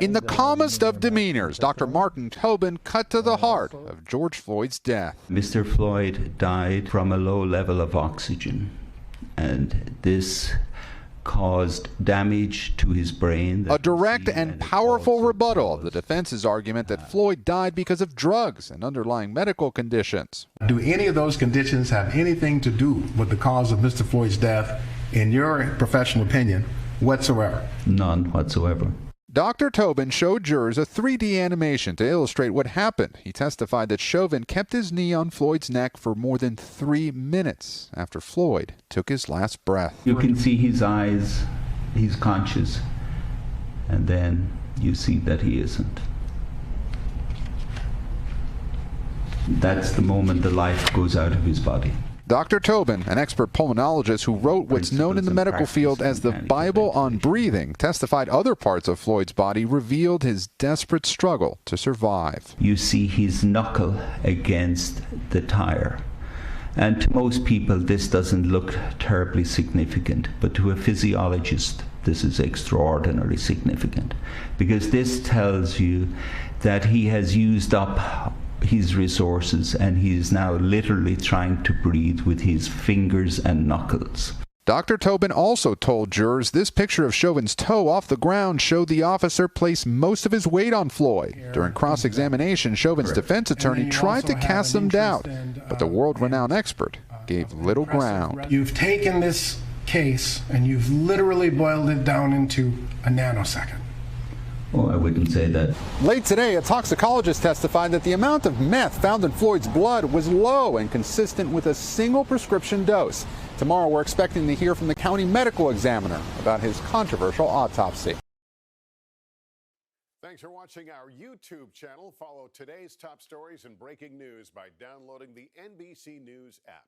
In the calmest of demeanors, Dr. Martin Tobin cut to the heart of George Floyd's death. Mr. Floyd died from a low level of oxygen, and this caused damage to his brain. A direct and powerful rebuttal of the defense's argument that Floyd died because of drugs and underlying medical conditions. Do any of those conditions have anything to do with the cause of Mr. Floyd's death, in your professional opinion, whatsoever? None whatsoever. Dr. Tobin showed jurors a 3D animation to illustrate what happened. He testified that Chauvin kept his knee on Floyd's neck for more than 3 minutes after Floyd took his last breath. You can see his eyes, he's conscious, and then you see that he isn't. That's the moment the life goes out of his body. Dr. Tobin, an expert pulmonologist who wrote what's known in the medical field as the Bible on breathing, testified other parts of Floyd's body revealed his desperate struggle to survive. You see his knuckle against the tire. And to most people, this doesn't look terribly significant, but to a physiologist, this is extraordinarily significant, because this tells you that he has used up his resources and he is now literally trying to breathe with his fingers and knuckles. Dr. Tobin also told jurors this picture of Chauvin's toe off the ground showed the officer place most of his weight on Floyd. During cross-examination, Chauvin's defense attorney tried to cast some doubt, but the world-renowned expert gave little ground. You've taken this case and you've literally boiled it down into a nanosecond. Oh, I wouldn't say that. Late today, a toxicologist testified that the amount of meth found in Floyd's blood was low and consistent with a single prescription dose. Tomorrow, we're expecting to hear from the county medical examiner about his controversial autopsy. Thanks for watching our YouTube channel. Follow today's top stories and breaking news by downloading the NBC News app.